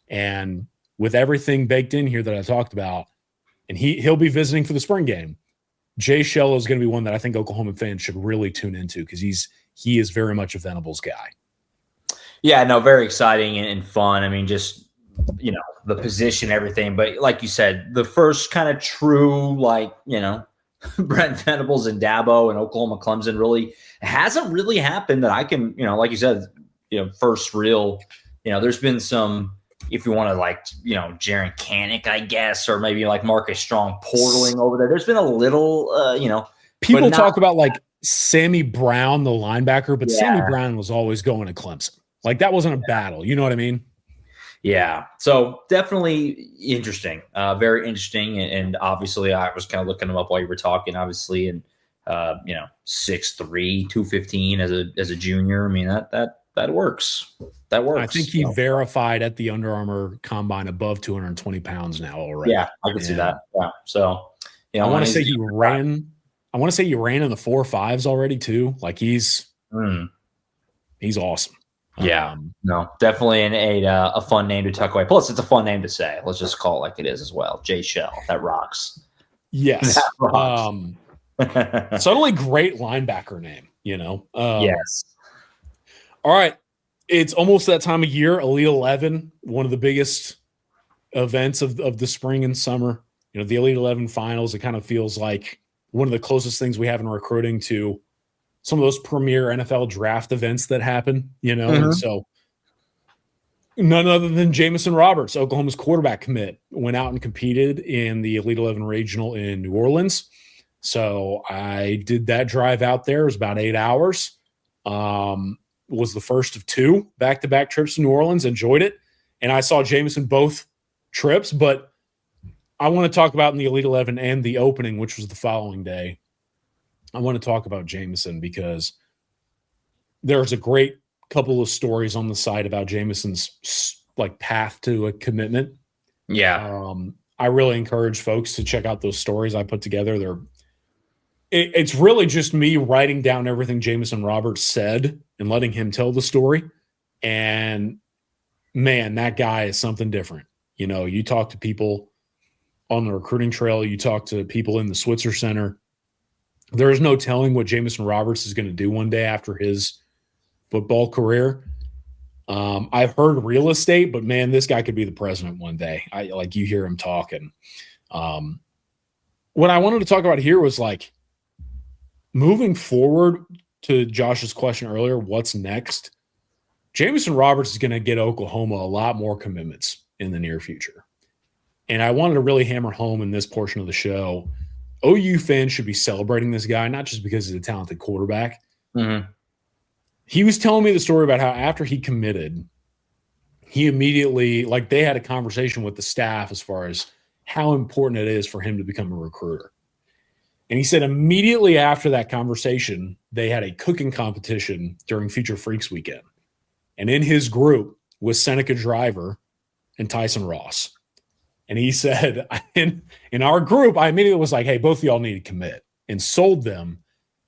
And with everything baked in here that I talked about, and he'll be visiting for the spring game, Jay Shell is going to be one that I think Oklahoma fans should really tune into because he is very much a Venables guy. Yeah, no, very exciting and fun. I mean, just, the position, everything. But like you said, the first kind of true, Brent Venables and Dabo and Oklahoma Clemson really hasn't really happened that I can, like you said, first real, there's been some, if you want to Jaron Kanik, I guess, or maybe like Marcus Strong portaling over there. There's been a little, people talk about like Sammy Brown, the linebacker, but Yeah. Sammy Brown was always going to Clemson. Like that wasn't a battle. You know what I mean? Yeah. So definitely interesting. Very interesting. And obviously I was kind of looking him up while you were talking, obviously. And, 6'3", 215 as a junior. I mean, that works. That works. I think he verified at the Under Armour combine above 220 pounds now already. Yeah, I can see that. Yeah. So, I want to say he ran in the 4.5s already too. Like he's awesome. Yeah, no, definitely a fun name to tuck away. Plus, it's a fun name to say. Let's just call it like it is as well. Jay Shell, that rocks. Yes. That rocks. Suddenly great linebacker name, Yes. All right. It's almost that time of year, Elite 11, one of the biggest events of the spring and summer. The Elite 11 finals, it kind of feels like one of the closest things we have in recruiting to some of those premier NFL draft events that happen, And so none other than Jamison Roberts, Oklahoma's quarterback commit, went out and competed in the Elite 11 regional in New Orleans. So I did that drive out there. It was about 8 hours. Was the first of 2 back-to-back trips to New Orleans. Enjoyed it. And I saw Jamison both trips, but I want to talk about in the Elite 11 and the opening, which was the following day. I want to talk about Jamison because there's a great couple of stories on the site about Jamison's path to a commitment. Yeah. I really encourage folks to check out those stories I put together. It's really just me writing down everything Jamison Roberts said and letting him tell the story. And man, that guy is something different. You talk to people on the recruiting trail, you talk to people in the Switzer Center. There is no telling what Jamison Roberts is going to do one day after his football career. I've heard real estate, but man, this guy could be the president one day. You hear him talking. What I wanted to talk about here was moving forward to Josh's question earlier, what's next? Jamison Roberts is going to get Oklahoma a lot more commitments in the near future. And I wanted to really hammer home in this portion of the show, OU fans should be celebrating this guy, not just because he's a talented quarterback. Mm-hmm. He was telling me the story about how after he committed, he immediately, they had a conversation with the staff as far as how important it is for him to become a recruiter. And he said immediately after that conversation, they had a cooking competition during Future Freaks weekend. And in his group was Seneca Driver and Tyson Ross. And he said, in our group, I immediately was like, hey, both of y'all need to commit, and sold them.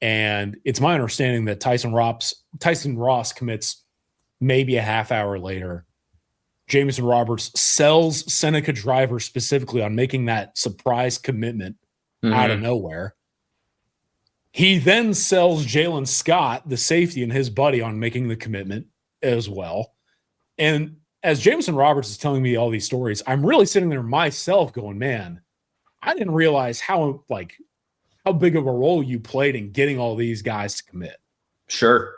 And it's my understanding that Tyson Ross commits maybe a half hour later. Jamison Roberts sells Seneca Driver specifically on making that surprise commitment out of nowhere. He then sells Jalen Scott, the safety, and his buddy on making the commitment as well. And as Jamison Roberts is telling me all these stories, I'm really sitting there myself going, man, I didn't realize how big of a role you played in getting all these guys to commit. Sure.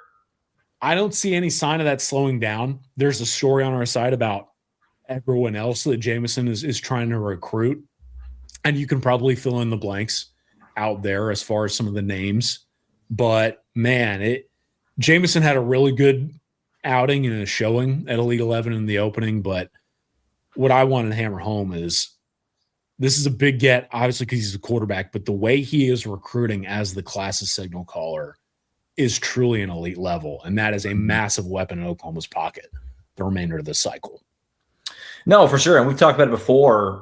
I don't see any sign of that slowing down. There's a story on our site about everyone else that Jamison is trying to recruit. And you can probably fill in the blanks out there as far as some of the names. But, man, Jamison had a really good outing and a showing at Elite 11 in the opening. But what I wanted to hammer home is this is a big get, obviously, because he's a quarterback, but the way he is recruiting as the class's signal caller is truly an elite level. And that is a massive weapon in Oklahoma's pocket the remainder of this cycle. No, for sure. And we've talked about it before,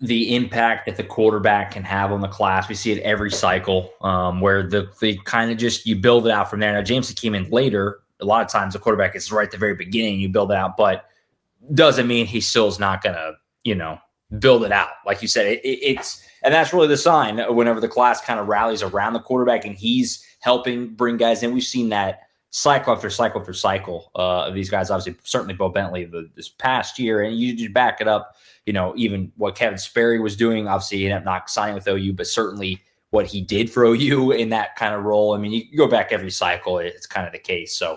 the impact that the quarterback can have on the class. We see it every cycle, where the kind of just, you build it out from there. Now, Jameson came in later. A lot of times the quarterback is right at the very beginning. You build it out, but doesn't mean he still is not going to, build it out. Like you said, and that's really the sign whenever the class kind of rallies around the quarterback and he's helping bring guys in. We've seen that cycle after cycle after cycle of these guys. Obviously, certainly Bo Bentley this past year, and you just back it up. Even what Kevin Sperry was doing. Obviously, he ended up not signing with OU, but certainly what he did for OU in that kind of role. I mean, you go back every cycle, it's kind of the case. So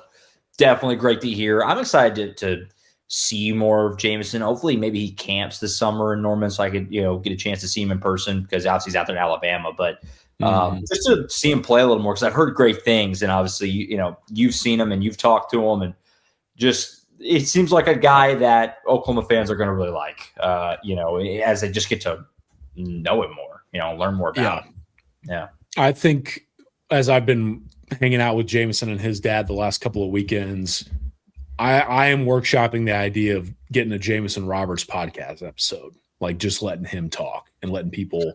definitely great to hear. I'm excited to see more of Jameson. Hopefully, maybe he camps this summer in Norman, so I could get a chance to see him in person, because obviously he's out there in Alabama. But just to see him play a little more, because I've heard great things, and obviously you've seen him and you've talked to him, and just it seems like a guy that Oklahoma fans are going to really like. As they just get to know him more, learn more about him. Yeah, I think as I've been hanging out with Jameson and his dad the last couple of weekends, I am workshopping the idea of getting a Jameson Roberts podcast episode, like just letting him talk and letting people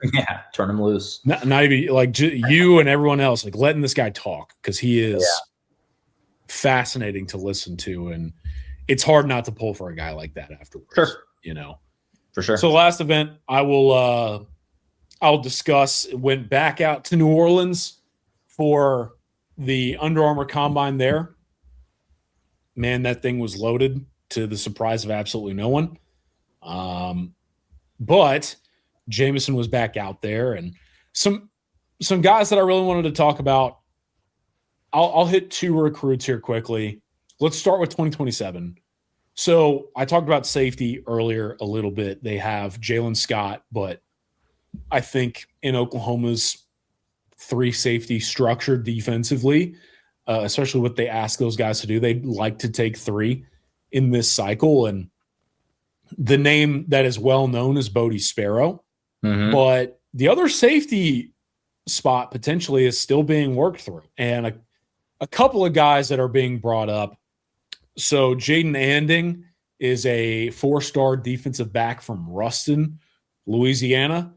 turn him loose. Not even like you and everyone else, like letting this guy talk, because he is fascinating to listen to, and it's hard not to pull for a guy like that afterwards. Sure. For sure. So last event I'll discuss, went back out to New Orleans for the Under Armour Combine there. Man, that thing was loaded to the surprise of absolutely no one. But Jameson was back out there, and some guys that I really wanted to talk about. I'll hit two recruits here quickly. Let's start with 2027. So I talked about safety earlier a little bit. They have Jalen Scott, but I think in Oklahoma's 3 safety structure defensively, especially what they ask those guys to do, they like to take 3 in this cycle. And the name that is well known is Bodie Sparrow. Mm-hmm. But the other safety spot potentially is still being worked through. And a couple of guys that are being brought up. So Jaden Anding is a 4-star defensive back from Ruston, Louisiana.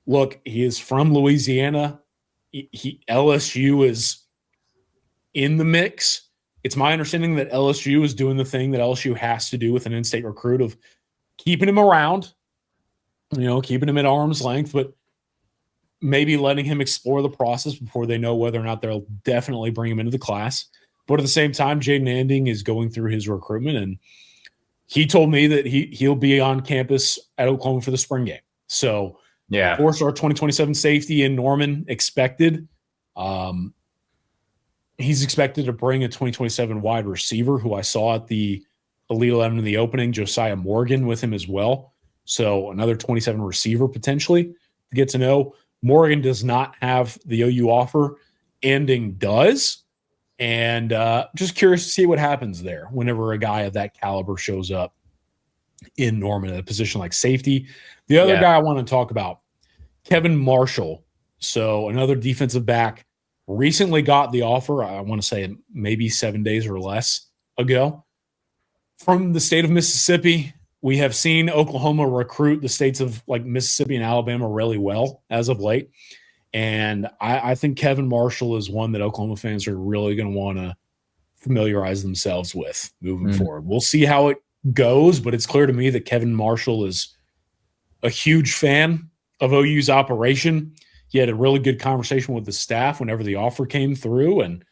Look, he is from Louisiana. LSU is in the mix. It's my understanding that LSU is doing the thing that LSU has to do with an in-state recruit of keeping him around, keeping him at arm's length, but maybe letting him explore the process before they know whether or not they'll definitely bring him into the class. But at the same time, Jaden Anding is going through his recruitment, and he told me that he'll be on campus at Oklahoma for the spring game. So, 4-star 2027 safety in Norman expected. He's expected to bring a 2027 wide receiver who I saw at the Elite 11 in the opening, Josiah Morgan, with him as well. So another 27 receiver potentially to get to know. Morgan does not have the OU offer. Anding does. And just curious to see what happens there whenever a guy of that caliber shows up in Norman at a position like safety. The other guy I want to talk about, Kevin Marshall. So another defensive back, recently got the offer, I want to say maybe 7 days or less ago, from the state of Mississippi. We have seen Oklahoma recruit the states of like Mississippi and Alabama really well as of late. And I think Kevin Marshall is one that Oklahoma fans are really going to want to familiarize themselves with moving forward. We'll see how it goes, but it's clear to me that Kevin Marshall is a huge fan of OU's operation. He had a really good conversation with the staff whenever the offer came through, and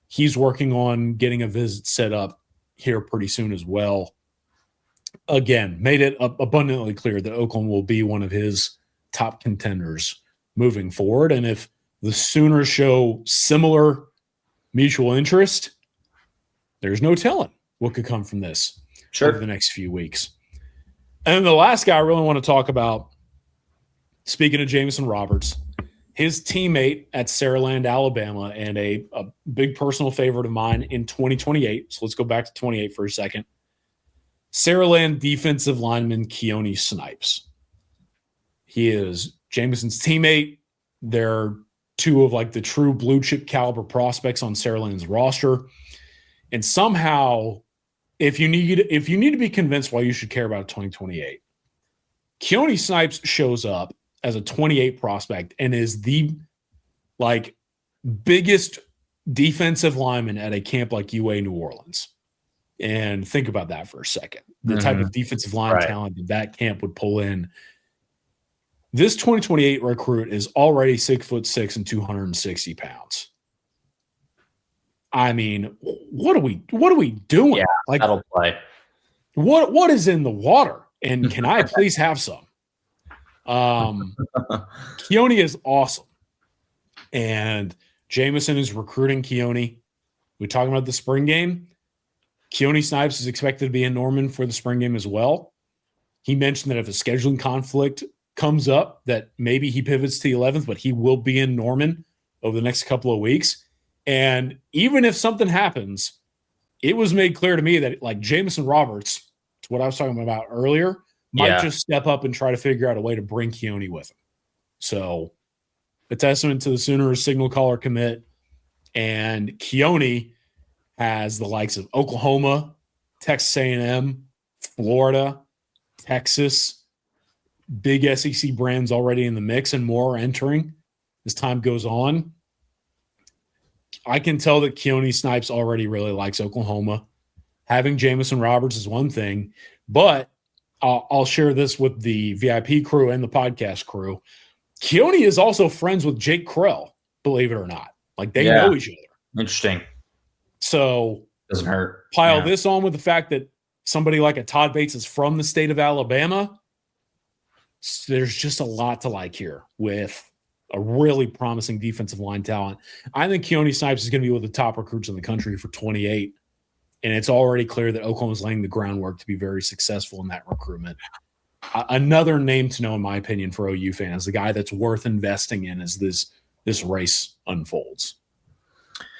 he's working on getting a visit set up here pretty soon as well. Again, made it abundantly clear that Oklahoma will be one of his top contenders moving forward. And if the Sooners show similar mutual interest, there's no telling what could come from this over the next few weeks. And then the last guy I really want to talk about, speaking of Jameson Roberts, his teammate at Saraland, Alabama, and a big personal favorite of mine in 2028. So let's go back to 28 for a second. Saraland defensive lineman Keone Snipes. He is Jameson's teammate. They're two of like the true blue chip caliber prospects on Sarah Lane's roster. And somehow, if you need to be convinced why you should care about 2028, Keone Snipes shows up as a 28 prospect and is the like biggest defensive lineman at a camp like UA New Orleans. And think about that for a second. The type of defensive line talent that camp would pull in. This 2028 recruit is already 6'6" and 260 pounds. I mean, what are we doing? Yeah, like that'll play. What is in the water? And can I please have some? Keone is awesome. And Jameson is recruiting Keone. We're talking about the spring game. Keone Snipes is expected to be in Norman for the spring game as well. He mentioned that if a scheduling conflict comes up, that maybe he pivots to the 11th, but he will be in Norman over the next couple of weeks. And even if something happens, it was made clear to me that like Jameson Roberts, it's what I was talking about earlier, might just step up and try to figure out a way to bring Keone with him. So a testament to the Sooners signal caller commit. And Keone has the likes of Oklahoma, Texas A&M, Florida, Texas, big SEC brands already in the mix and more entering as time goes on. I can tell that Keone Snipes already really likes Oklahoma. Having Jameson Roberts is one thing, but I'll share this with the VIP crew and the podcast crew. Keone is also friends with Jake Krell, believe it or not. Like they know each other. Interesting. So doesn't hurt. Pile this on with the fact that somebody like a Todd Bates is from the state of Alabama. There's just a lot to like here with a really promising defensive line talent. I think Keone Snipes is going to be one of the top recruits in the country for 28. And it's already clear that Oklahoma's laying the groundwork to be very successful in that recruitment. Another name to know, in my opinion, for OU fans, the guy that's worth investing in as this race unfolds.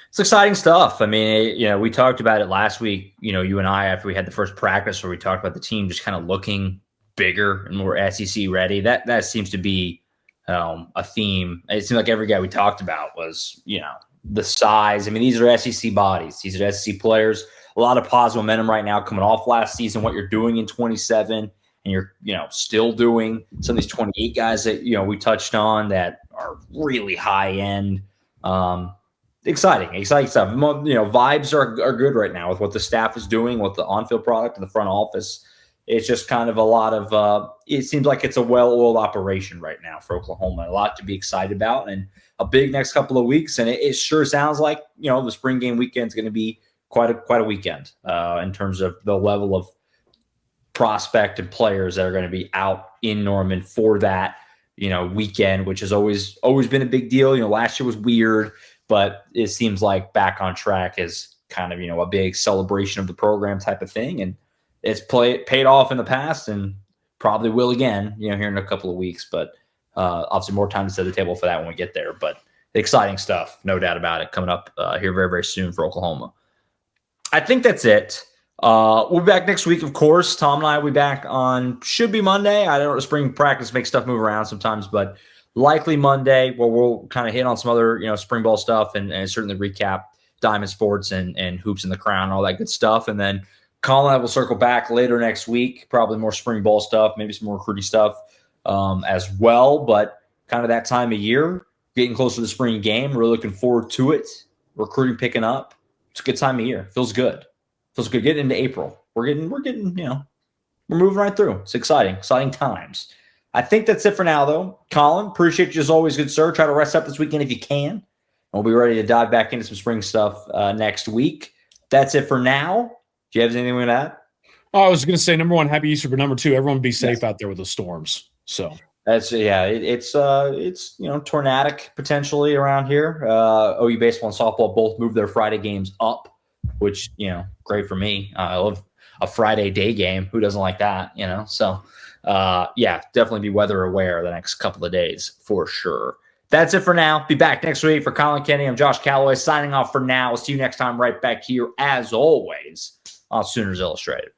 It's exciting stuff. I mean, we talked about it last week, you and I, after we had the first practice where we talked about the team just kind of looking bigger and more SEC ready. That seems to be a theme. It seemed like every guy we talked about was, the size. I mean, these are SEC bodies. These are SEC players. A lot of positive momentum right now coming off last season, what you're doing in 27, and you're, still doing some of these 28 guys that, we touched on that are really high end. Exciting stuff. Vibes are good right now with what the staff is doing, what the on-field product and the front office. It's just kind of a lot of it seems like it's a well-oiled operation right now for Oklahoma. A lot to be excited about and a big next couple of weeks. And it sure sounds like, the spring game weekend is going to be quite a weekend in terms of the level of prospect and players that are going to be out in Norman for that, weekend, which has always been a big deal. Last year was weird, but it seems like back on track is kind of, a big celebration of the program type of thing. And it's paid off in the past and probably will again, here in a couple of weeks. But obviously more time to set the table for that when we get there. But exciting stuff, no doubt about it, coming up here very, very soon for Oklahoma. I think that's it. We'll be back next week, of course. Tom and I will be back on, should be Monday. I don't know, spring practice makes stuff move around sometimes, but likely Monday, where we'll kind of hit on some other, spring ball stuff and certainly recap Diamond Sports and Hoops in the Crown and all that good stuff. And then Collin and I will circle back later next week, probably more spring ball stuff, maybe some more recruiting stuff as well. But kind of that time of year, getting closer to the spring game. We're looking forward to it. Recruiting picking up. It's a good time of year. Feels good. Getting into April. We're getting, we're moving right through. It's exciting times. I think that's it for now, though. Collin, appreciate you as always, good sir. Try to rest up this weekend if you can. And we'll be ready to dive back into some spring stuff next week. That's it for now. Do you have anything with that? Oh, I was going to say, number one, happy Easter, but number two, everyone be safe out there with the storms. So that's it's tornadic potentially around here. OU baseball and softball both moved their Friday games up, which great for me. I love a Friday day game. Who doesn't like that? So definitely be weather aware the next couple of days for sure. That's it for now. Be back next week for Collin Kenny. I'm Josh Callaway signing off for now. We'll see you next time right back here as always on Sooners Illustrated.